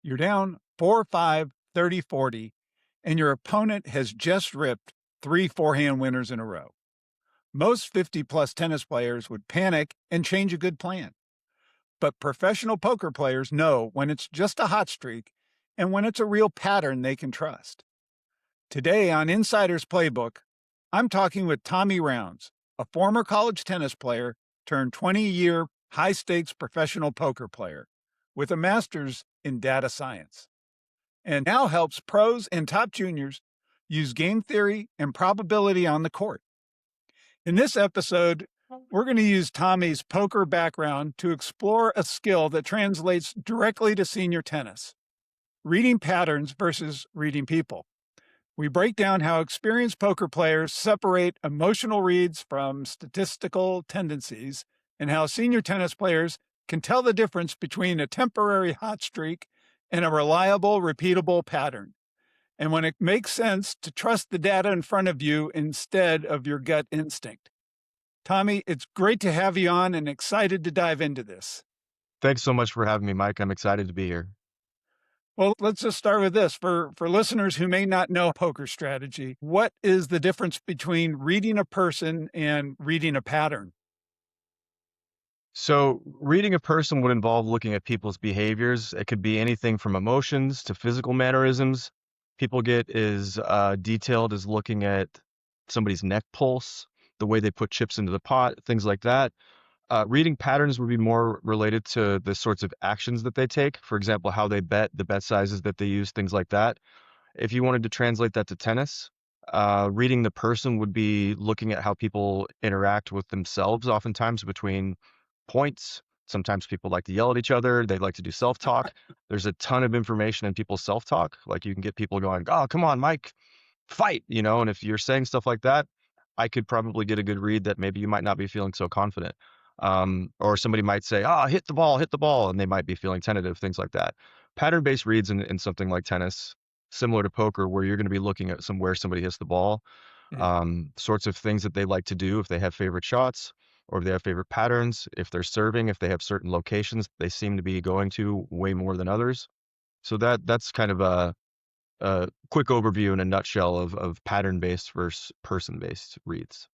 You're down 4-5, 30-40, and your opponent has just ripped three forehand winners in a row. Most 50 plus tennis players would panic and change a good plan. But professional poker players know when it's just a hot streak and when it's a real pattern they can trust. Today on Insider's Playbook, I'm talking with Tommy Rounds, a former college tennis player turned 20-year high stakes professional poker player with a master's in data science, and now helps pros and top juniors use game theory and probability on the court. In this episode, we're going to use Tommy's poker background to explore a skill that translates directly to senior tennis: reading patterns versus reading people. We break down how experienced poker players separate emotional reads from statistical tendencies, and how senior tennis players can tell the difference between a temporary hot streak and a reliable, repeatable pattern, and when it makes sense to trust the data in front of you instead of your gut instinct. Tommy, it's great to have you on and excited to dive into this. Thanks so much for having me, Mike. I'm excited to be here. Well, let's just start with this. For listeners who may not know poker strategy, what is the difference between reading a person and reading a pattern? So, reading a person would involve looking at people's behaviors. It could be anything from emotions to physical mannerisms. People get as detailed as looking at somebody's neck pulse, the way they put chips into the pot, things like that. Reading patterns would be more related to the sorts of actions that they take. For example, how they bet, the bet sizes that they use, things like that. If you wanted to translate that to tennis, reading the person would be looking at how people interact with themselves, oftentimes between points. Sometimes people like to yell at each other. They like to do self-talk. There's a ton of information in people's self-talk. Like you can get people going, "Oh, come on, Mike, fight," and if you're saying stuff like that, I could probably get a good read that maybe you might not be feeling so confident. Or somebody might say, "Ah, hit the ball," and they might be feeling tentative, things like that. Pattern-based reads in something like tennis, similar to poker, where you're going to be looking at where somebody hits the ball, Yeah. sorts of things that they like to do, if they have favorite shots, or if they have favorite patterns, if they're serving, if they have certain locations they seem to be going to way more than others. So that's kind of a quick overview in a nutshell of pattern-based versus person-based reads.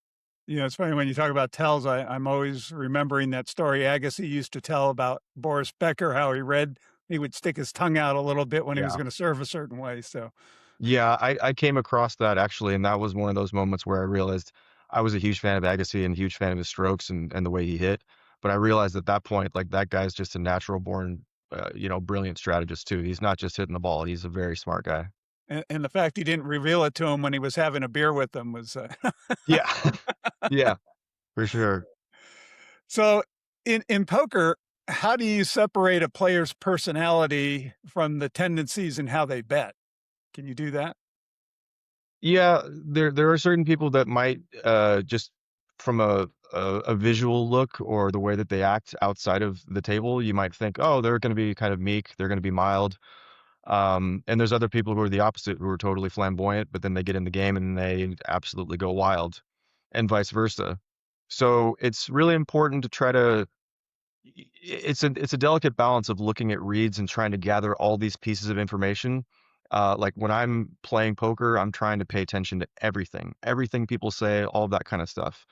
It's funny when you talk about tells. I'm always remembering that story Agassi used to tell about Boris Becker, how he would stick his tongue out a little bit when he was Yeah. going to serve a certain way. So, Yeah, I came across that actually, and that was one of those moments where I realized I was a huge fan of Agassi and a huge fan of his strokes and the way he hit. But I realized at that point, like that guy's just a natural born, brilliant strategist too. He's not just hitting the ball; he's a very smart guy. and the fact he didn't reveal it to him when he was having a beer with them was Yeah, yeah, for sure. so. In poker, how do you separate a player's personality from the tendencies and how they bet? Can you do that? Yeah, there are certain people that might just from a visual look or the way that they act outside of the table, you might think, oh, they're going to be kind of meek, they're going to be mild. And there's other people who are the opposite, who are totally flamboyant, but then they get in the game and they absolutely go wild, and vice versa. So it's really important to try to. It's a delicate balance of looking at reads and trying to gather all these pieces of information. Like when I'm playing poker, I'm trying to pay attention to everything people say, all of that kind of stuff.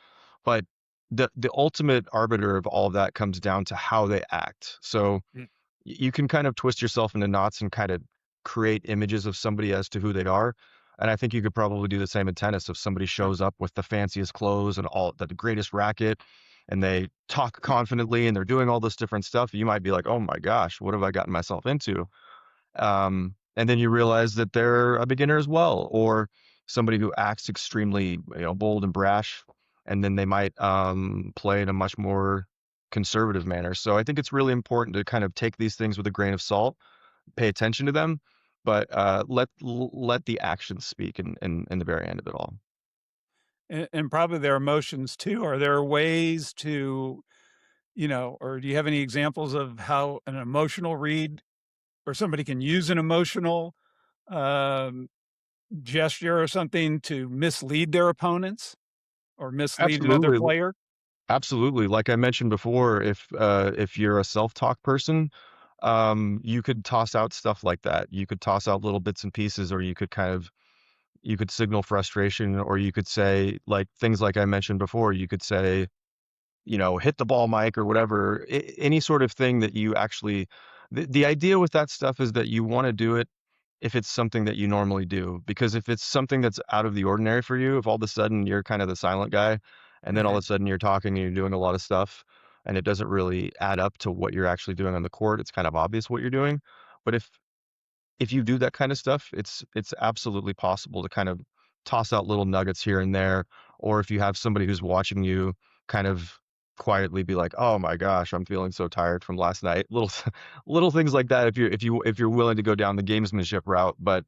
But the ultimate arbiter of all of that comes down to how they act. So you can kind of twist yourself into knots and kind of create images of somebody as to who they are. And I think you could probably do the same in tennis. If somebody Sure. shows up with the fanciest clothes and all the greatest racket, and they talk confidently and they're doing all this different stuff, you might be like, "Oh my gosh, what have I gotten myself into?" And then you realize that they're a beginner as well, or somebody who acts extremely, bold and brash, and then they might play in a much more conservative manner. So I think it's really important to kind of take these things with a grain of salt, pay attention to them, but let the actions speak in the very end of it all. And probably their emotions too. Are there ways to, or do you have any examples of how an emotional read or somebody can use an emotional um, gesture or something to mislead their opponents or mislead another Absolutely. player? Absolutely. Like I mentioned before, if you're a self-talk person, You could toss out stuff like that. You could toss out little bits and pieces, or you could you could signal frustration, or you could say like things like I mentioned before. You could say, hit the ball, Mike, or whatever. Any sort of thing that you actually. The idea with that stuff is that you want to do it if it's something that you normally do. Because if it's something that's out of the ordinary for you, if all of a sudden you're kind of the silent guy, and then all of Right. a sudden you're talking and you're doing a lot of stuff, and it doesn't really add up to what you're actually doing on the court, it's kind of obvious what you're doing. But if you do that kind of stuff, it's absolutely possible to kind of toss out little nuggets here and there, or if you have somebody who's watching you, kind of quietly be like, "Oh my gosh, I'm feeling so tired from last night." Little little things like that if you're willing to go down the gamesmanship route. But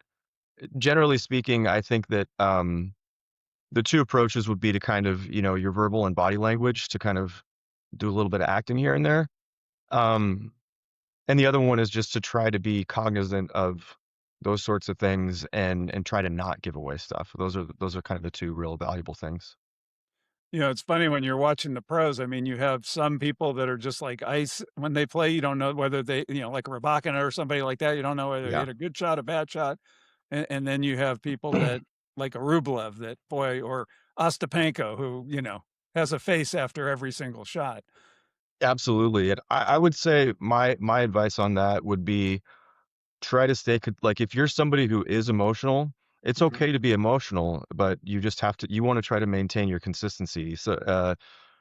generally speaking, I think that the two approaches would be to kind of, your verbal and body language to kind of do a little bit of acting here and there. Um, and the other one is just to try to be cognizant of those sorts of things and try to not give away stuff. Those are kind of the two real valuable things. It's funny when you're watching the pros. I mean, you have some people that are just like ice when they play. You don't know whether they, like Rabakina or somebody like that. You don't know whether they Yeah. hit a good shot, a bad shot. And then you have people that like a Rublev that boy or Ostapenko who, has a face after every single shot. Absolutely. And I would say my advice on that would be try to like if you're somebody who is emotional, it's Mhm. okay to be emotional, but you want to try to maintain your consistency. So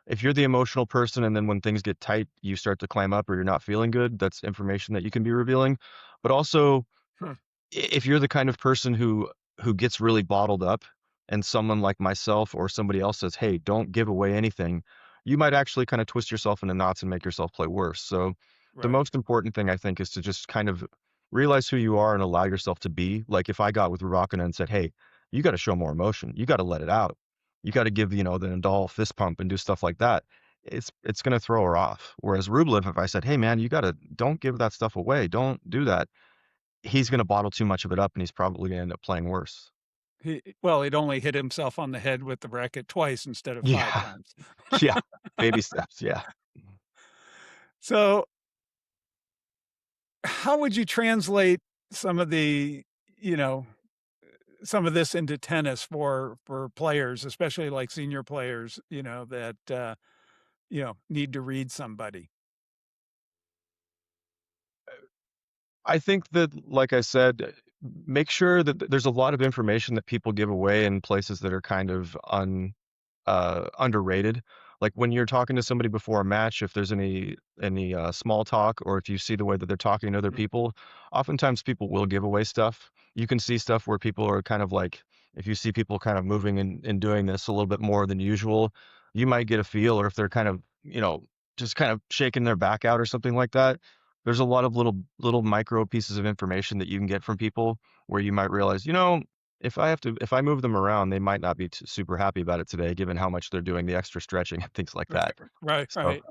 if you're the emotional person and then when things get tight, you start to clam up or you're not feeling good, that's information that you can be revealing. But also Huh. if you're the kind of person who gets really bottled up and someone like myself or somebody else says, "Hey, don't give away anything," you might actually kind of twist yourself into knots and make yourself play worse. So the Right. most important thing I think is to just kind of realize who you are and allow yourself to be. Like if I got with Rukana and said, "Hey, you got to show more emotion. You got to let it out. You got to give, the Nadal fist pump and do stuff like that." It's going to throw her off. Whereas Rublev, if I said, "Hey, man, don't give that stuff away. Don't do that," he's gonna bottle too much of it up, and he's probably gonna end up playing worse. He'd only hit himself on the head with the racket twice instead of 5 Yeah. times. Yeah. Baby steps, yeah. So, how would you translate some of the, you know, some of this into tennis for players, especially like senior players, that, need to read somebody? I think that, like I said, make sure that there's a lot of information that people give away in places that are kind of underrated. Like when you're talking to somebody before a match, if there's any small talk, or if you see the way that they're talking to other Mm, people, oftentimes people will give away stuff. You can see stuff where people are kind of like, if you see people kind of moving and doing this a little bit more than usual, you might get a feel, or if they're kind of, just kind of shaking their back out or something like that. There's a lot of little micro pieces of information that you can get from people where you might realize, if I move them around, they might not be super happy about it today, given how much they're doing the extra stretching and things like that. right, So, right.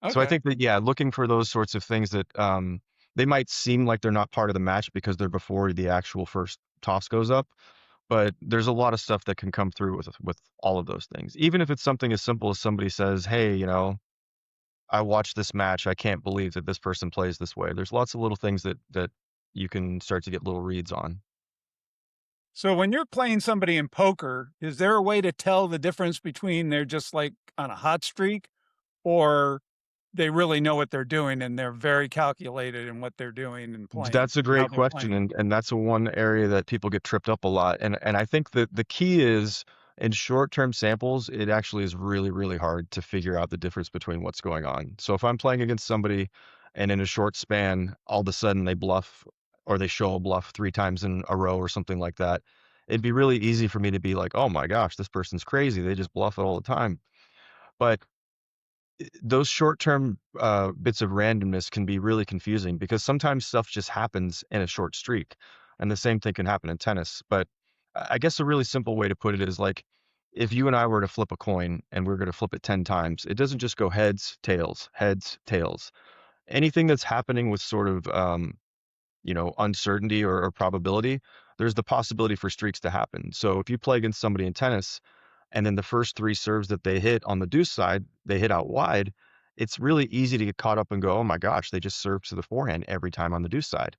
so I Okay. think that, yeah, looking for those sorts of things that they might seem like they're not part of the match because they're before the actual first toss goes up, but there's a lot of stuff that can come through with all of those things. Even if it's something as simple as somebody says, "Hey, I watched this match. I can't believe that this person plays this way." There's lots of little things that you can start to get little reads on. So when you're playing somebody in poker, is there a way to tell the difference between they're just like on a hot streak or they really know what they're doing and they're very calculated in what they're doing and playing That's a and how great they're question, playing? and that's a one area that people get tripped up a lot, and I think that the key is in short-term samples, it actually is really, really hard to figure out the difference between what's going on. So if I'm playing against somebody and in a short span, all of a sudden they bluff or they show a bluff 3 times in a row or something like that, it'd be really easy for me to be like, "Oh my gosh, this person's crazy. They just bluff it all the time." But those short-term bits of randomness can be really confusing because sometimes stuff just happens in a short streak, and the same thing can happen in tennis. But I guess a really simple way to put it is like if you and I were to flip a coin and we're going to flip it 10 times, it doesn't just go heads, tails, heads, tails. Anything that's happening with sort of uncertainty or probability, there's the possibility for streaks to happen. So if you play against somebody in tennis and then the first 3 serves that they hit on the deuce side, they hit out wide, it's really easy to get caught up and go, "Oh my gosh, they just served to the forehand every time on the deuce side."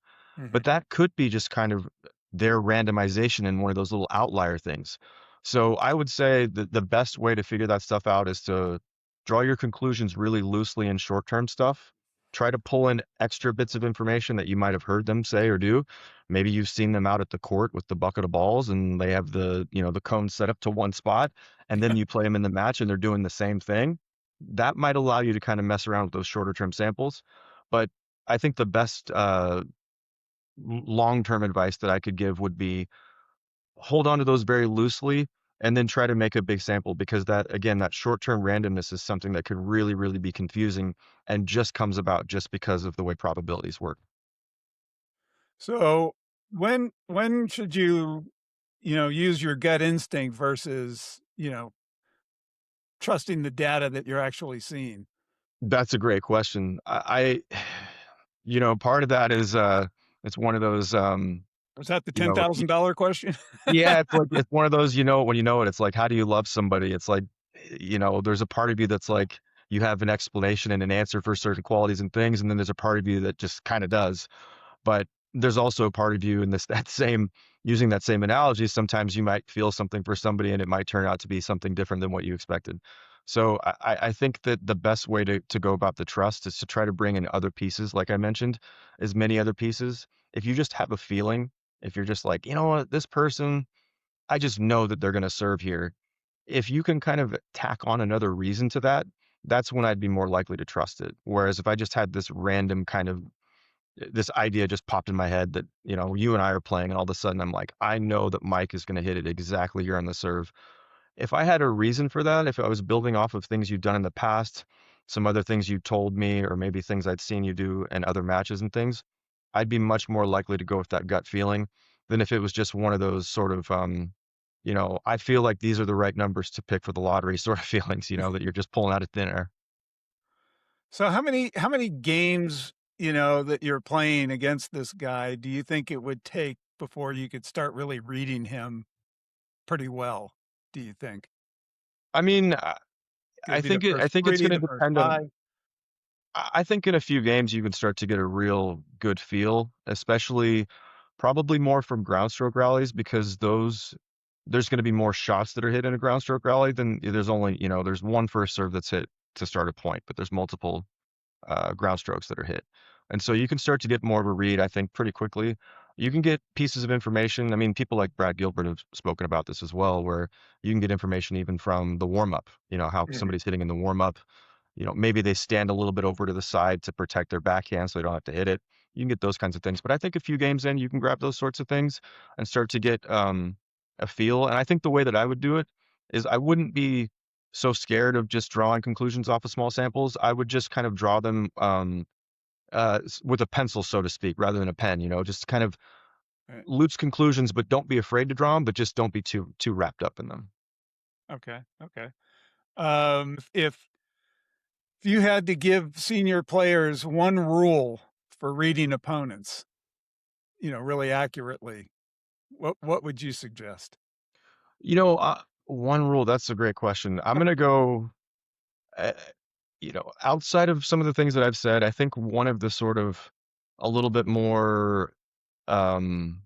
But Mhm. that could be just kind of their randomization and one of those little outlier things. So I would say that the best way to figure that stuff out is to draw your conclusions really loosely in short-term stuff. Try to pull in extra bits of information that you might have heard them say or do. Maybe you've seen them out at the court with the bucket of balls and they have the cone set up to one spot, and then you play them in the match and they're doing the same thing. That might allow you to kind of mess around with those shorter term samples. But I think the best long-term advice that I could give would be hold on to those very loosely and then try to make a big sample because that again, that short-term randomness is something that could really, really be confusing and just comes about just because of the way probabilities work. So when should you, use your gut instinct versus, trusting the data that you're actually seeing? That's a great question. Part of that is it's one of those Was that the you know, $10,000 question? yeah, it's like it's one of those, when you know it, it's like, how do you love somebody? It's like, there's a part of you that's like, you have an explanation and an answer for certain qualities and things, and then there's a part of you that just kind of does. But there's also a part of you in this that same using that same analogy, sometimes you might feel something for somebody and it might turn out to be something different than what you expected. So I think that the best way to go about the trust is to try to bring in other pieces, like I mentioned, as many other pieces. If you just have a feeling, if you're just like, you know what, this person, I just know that they're gonna serve here. If you can kind of tack on another reason to that, that's when I'd be more likely to trust it. Whereas if I just had this random kind of this idea just popped in my head that, you and I are playing and all of a sudden I'm like, I know that Mike is gonna hit it exactly here on the serve. If I had a reason for that, if I was building off of things you've done in the past, some other things you told me, or maybe things I'd seen you do in other matches and things, I'd be much more likely to go with that gut feeling than if it was just one of those sort of, I feel like these are the right numbers to pick for the lottery sort of feelings, that you're just pulling out of thin air. So how many games, that you're playing against this guy do you think it would take before you could start really reading him pretty well, do you think? I mean, Could it be the I first think it's 3, gonna the first depend on 5? I think in a few games you can start to get a real good feel, especially probably more from ground stroke rallies because there's going to be more shots that are hit in a ground stroke rally than there's only, there's one first serve that's hit to start a point, but there's multiple ground strokes that are hit. And so you can start to get more of a read, I think, pretty quickly. You can get pieces of information. I mean, people like Brad Gilbert have spoken about this as well, where you can get information even from the warm up, how Mhm. somebody's hitting in the warm up. Maybe they stand a little bit over to the side to protect their backhand so they don't have to hit it. You can get those kinds of things. But I think a few games in, you can grab those sorts of things and start to get a feel. And I think the way that I would do it is I wouldn't be so scared of just drawing conclusions off of small samples. I would just kind of draw them with a pencil, so to speak, rather than a pen. Just kind of Right. loose conclusions, but don't be afraid to draw them, but just don't be too wrapped up in them. Okay, okay. If you had to give senior players one rule for reading opponents, really accurately, what would you suggest? One rule. That's a great question. I'm gonna go. Uh, outside of some of the things that I've said, I think one of the sort of a little bit more um,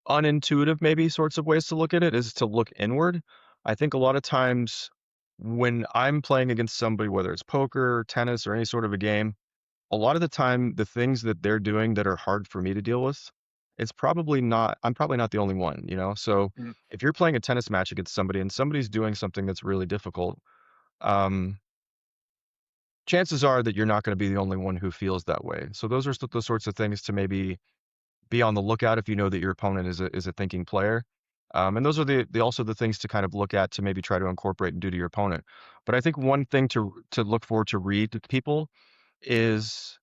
unintuitive, maybe sorts of ways to look at it is to look inward. I think a lot of times when I'm playing against somebody, whether it's poker, tennis, or any sort of a game, a lot of the time, the things that they're doing that are hard for me to deal with, I'm probably not the only one, So Mm, if you're playing a tennis match against somebody and somebody's doing something that's really difficult, um, chances are that you're not going to be the only one who feels that way. So those are the sorts of things to maybe be on the lookout if you know that your opponent is a thinking player. And those are the also the things to kind of look at to maybe try to incorporate and do to your opponent. But I think one thing to look for to read to people is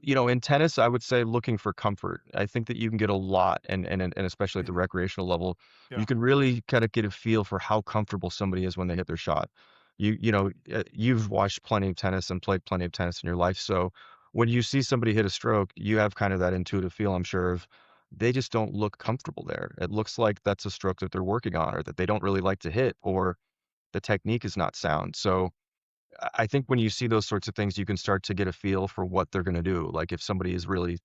in tennis, I would say looking for comfort. I think that you can get a lot, and especially at the mhm, recreational level, you yeah. can really kind of get a feel for how comfortable somebody is when they hit their shot. You've watched plenty of tennis and played plenty of tennis in your life, so when you see somebody hit a stroke, you have kind of that intuitive feel, I'm sure, of they just don't look comfortable there. It looks like that's a stroke that they're working on, or that they don't really like to hit, or the technique is not sound. So I think when you see those sorts of things, you can start to get a feel for what they're gonna do. Like, if somebody is really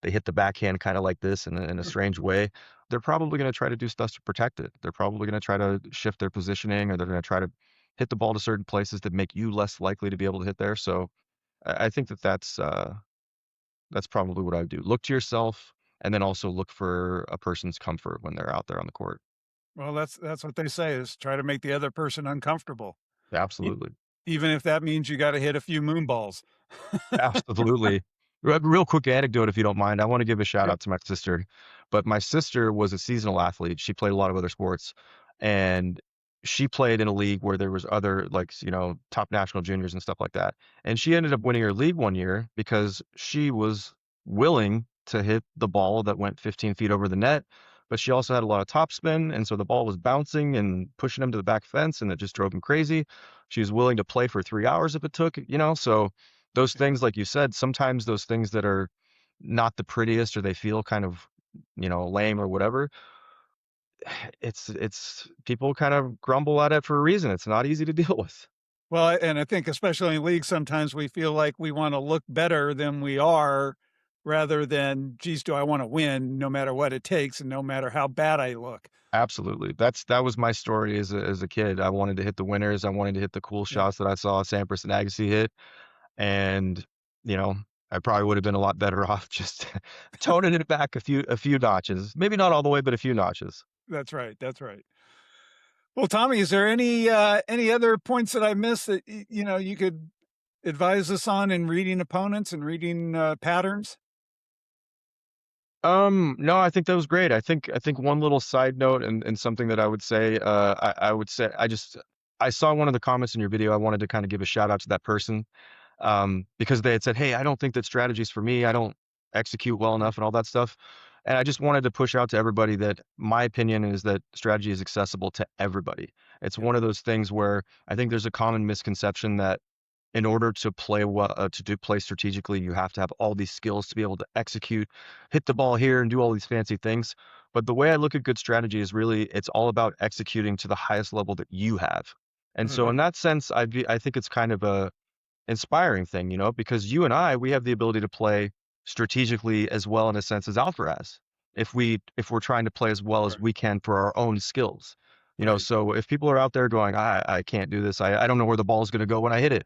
they hit the backhand kinda like this in a strange way, they're probably gonna try to do stuff to protect it. They're probably gonna try to shift their positioning, or they're gonna try to hit the ball to certain places that make you less likely to be able to hit there. So I think that that's probably what I would do. Look to yourself, and then also look for a person's comfort when they're out there on the court. Well, that's what they say is try to make the other person uncomfortable, e Absolutely. even if that means you gotta hit a few moon balls. Absolutely. Real quick anecdote, if you don't mind. I wanna give a shout Yep. out to my sister, but my sister was a seasonal athlete. She played a lot of other sports, and she played in a league where there was other, like, top national juniors and stuff like that, and she ended up winning her league one year because she was willing to hit the ball that went 15 feet over the net, but she also had a lot of topspin, and so the ball was bouncing and pushing him to the back fence, and it just drove him crazy. She was willing to play for 3 hours if it took, so those things, like you said, sometimes those things that are not the prettiest or they feel kind of, lame or whatever, it's people kind of grumble at it for a reason. It's not easy to deal with. Well, and I think especially in leagues, sometimes we feel like we wanna look better than we are rather than, "Geez, do I wanna win no matter what it takes and no matter how bad I look?" Absolutely. That was my story as a kid. I wanted to hit the winners. I wanted to hit the cool Yeah, shots that I saw Sampras and Agassi hit, and, you know, I probably would have been a lot better off just toning it back a few notches. Maybe not all the way, but a few notches. that's right, that's right. Well, Tommy, is there any other points that I missed that you could advise us on in reading opponents and reading patterns? No, I think that was great. I think one little side note and something that I would say, I would say I saw one of the comments in your video. I wanted to kind of give a shout out to that person, because they had said, "Hey, I don't think that strategy's for me. I don't execute well Uh, enough and all that stuff." And I just wanted to push out to everybody that my opinion is that strategy is accessible to everybody. It's yeah, one of those things where I think there's a common misconception that in order to play well, to do play strategically, you have to have all these skills to be able to execute, hit the ball here, and do all these fancy things. But the way I look at good strategy is really it's all about executing to the highest level that you have. And so, mhm, in that sense, I think it's kind of a inspiring thing, because you and I, we have the ability to play strategically as well in a sense as Alcaraz. If we're trying to play as well as right, we can for our own skills. right, So if people are out there going, I can't do this, I don't know where the ball is going to go when I hit it.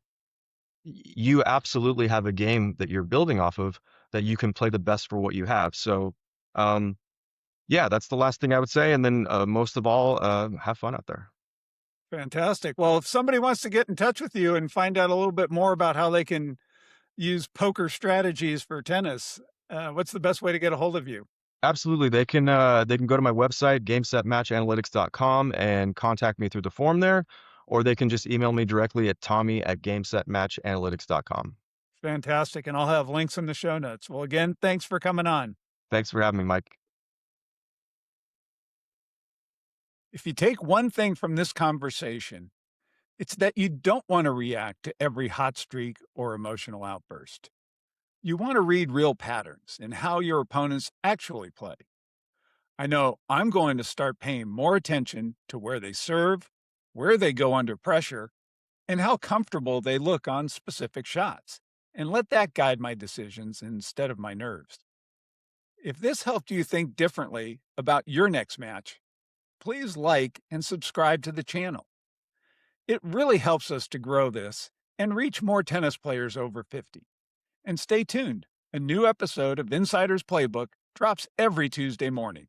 You absolutely have a game that you're building off of that you can play the best for what you have. So, um, yeah, that's the last thing I would say. And then most of all, have fun out there. fantastic. Well, if somebody wants to get in touch with you and find out a little bit more about how they can use poker strategies for tennis, what's the best way to get a hold of you? Absolutely. They can go to my website, gamesetmatchanalytics.com, and contact me through the form there, or they can just email me directly at tommy@gamesetmatchanalytics.com. Fantastic, and I'll have links in the show notes. Well, again, thanks for coming on. Thanks for having me, Mike. If you take one thing from this conversation, it's that you don't want to react to every hot streak or emotional outburst. You want to read real patterns in how your opponents actually play. I know I'm going to start paying more attention to where they serve, where they go under pressure, and how comfortable they look on specific shots, and let that guide my decisions instead of my nerves. If this helped you think differently about your next match, please like and subscribe to the channel. It really helps us to grow this and reach more tennis players over 50. And stay tuned. A new episode of Insider's Playbook drops every Tuesday morning.